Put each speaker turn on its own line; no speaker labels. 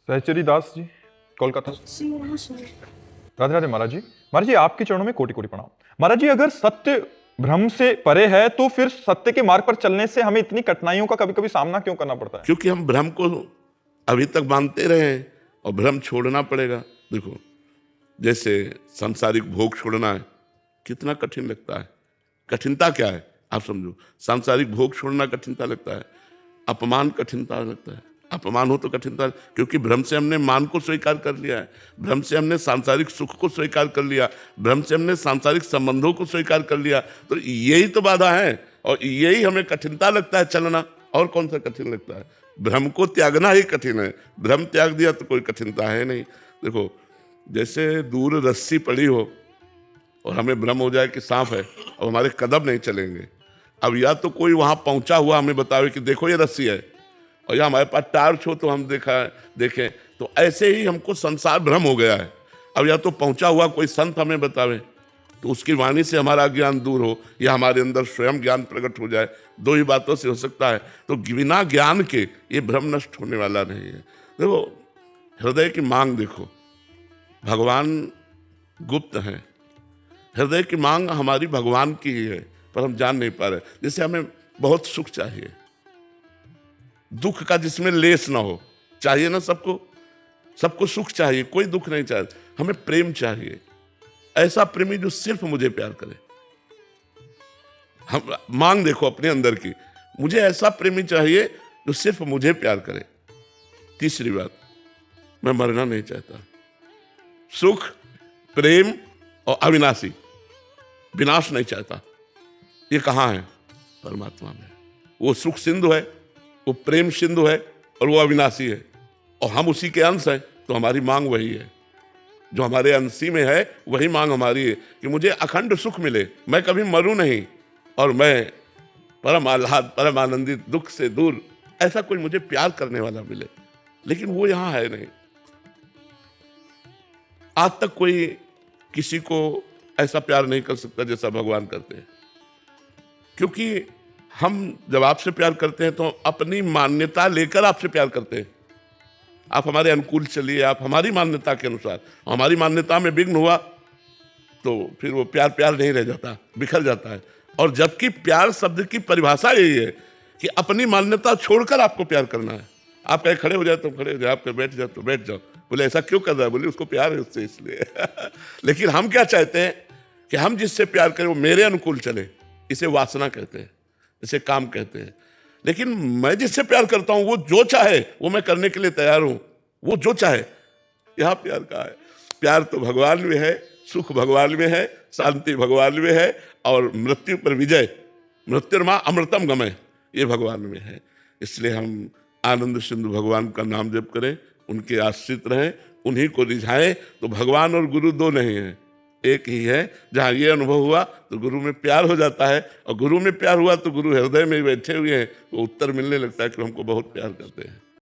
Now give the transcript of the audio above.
सहचरी दास जी, कोलकाता से। राधे राधे महाराज जी। महाराज जी, आपके चरणों में कोटि कोटि प्रणाम। महाराज जी, अगर सत्य भ्रम से परे है तो फिर सत्य के मार्ग पर चलने से हमें इतनी कठिनाइयों का कभी कभी सामना क्यों करना पड़ता है?
क्योंकि हम भ्रम को अभी तक मानते रहे हैं और भ्रम छोड़ना पड़ेगा। देखो, जैसे सांसारिक भोग छोड़ना है, कितना कठिन लगता है। कठिनता क्या है आप समझो। सांसारिक भोग छोड़ना कठिनता लगता है, अपमान कठिनता लगता है। अपमान हो तो कठिनता, क्योंकि भ्रम से हमने मान को स्वीकार कर लिया है, भ्रम से हमने सांसारिक सुख को स्वीकार कर लिया, भ्रम से हमने सांसारिक संबंधों को स्वीकार कर लिया। तो यही तो बाधा है और यही हमें कठिनता लगता है चलना। और कौन सा कठिन लगता है? भ्रम को त्यागना ही कठिन है। भ्रम त्याग दिया तो कोई कठिनता है नहीं। देखो, जैसे दूर रस्सी पड़ी हो और हमें भ्रम हो जाए कि सांप है और हमारे कदम नहीं चलेंगे। अब या तो कोई वहां पहुंचा हुआ हमें बतावे कि देखो ये रस्सी है, और या हमारे पास टार्च हो तो हम देखें। तो ऐसे ही हमको संसार भ्रम हो गया है। अब या तो पहुंचा हुआ कोई संत हमें बतावे तो उसकी वाणी से हमारा ज्ञान दूर हो, या हमारे अंदर स्वयं ज्ञान प्रकट हो जाए। दो ही बातों से हो सकता है। तो बिना ज्ञान के ये भ्रम नष्ट होने वाला नहीं है। देखो, हृदय की मांग देखो, भगवान गुप्त हैं। हृदय की मांग हमारी भगवान की ही है, पर हम जान नहीं पा रहे। जैसे हमें बहुत सुख चाहिए, दुख का जिसमें लेस ना हो। चाहिए ना सबको सुख चाहिए, कोई दुख नहीं चाहिए। हमें प्रेम चाहिए, ऐसा प्रेमी जो सिर्फ मुझे प्यार करे। हम मांग देखो अपने अंदर की, मुझे ऐसा प्रेमी चाहिए जो सिर्फ मुझे प्यार करे। तीसरी बात, मैं मरना नहीं चाहता। सुख, प्रेम और अविनाशी, विनाश नहीं चाहता। ये कहाँ है? परमात्मा में। वो सुख सिंधु है, वो प्रेम सिंधु है और वो अविनाशी है, और हम उसी के अंश हैं। तो हमारी मांग वही है, जो हमारे अंशी में है वही मांग हमारी है कि मुझे अखंड सुख मिले, मैं कभी मरूं नहीं, और मैं परम आह्लाद, परम आनंदित, दुख से दूर, ऐसा कोई मुझे प्यार करने वाला मिले। लेकिन वो यहां है नहीं। आज तक कोई किसी को ऐसा प्यार नहीं कर सकता जैसा भगवान करते हैं। क्योंकि हम जब आपसे प्यार करते हैं तो अपनी मान्यता लेकर आपसे प्यार करते हैं। आप हमारे अनुकूल चलिए, आप हमारी मान्यता के अनुसार। हमारी मान्यता में विघ्न हुआ तो फिर वो प्यार प्यार नहीं रह जाता, बिखर जाता है। और जबकि प्यार शब्द की परिभाषा यही है कि अपनी मान्यता छोड़कर आपको प्यार करना है। आप कहीं खड़े हो जाए तो खड़े हो जाए, आप कहीं बैठ जाए तो बैठ जाओ। बोले ऐसा क्यों कर रहा है? बोले उसको प्यार है उससे, इसलिए। लेकिन हम क्या चाहते हैं कि हम जिससे प्यार करें वो मेरे अनुकूल चले। इसे वासना कहते हैं, इसे काम कहते हैं। लेकिन मैं जिससे प्यार करता हूं वो जो चाहे वो मैं करने के लिए तैयार हूं। वो जो चाहे, यहां प्यार का है। प्यार तो भगवान में है, सुख भगवान में है, शांति भगवान में है, और मृत्यु पर विजय, मृत्युर्मा अमृतम गमय, ये भगवान में है। इसलिए हम आनंद सिंधु भगवान का नाम जप करें, उनके आश्रित रहें, उन्हीं को रिझाएं। तो भगवान और गुरु दो नहीं है, एक ही है। जहाँ ये अनुभव हुआ तो गुरु में प्यार हो जाता है, और गुरु में प्यार हुआ तो गुरु हृदय में बैठे हुए हैं, वो उत्तर मिलने लगता है कि हमको बहुत प्यार करते हैं।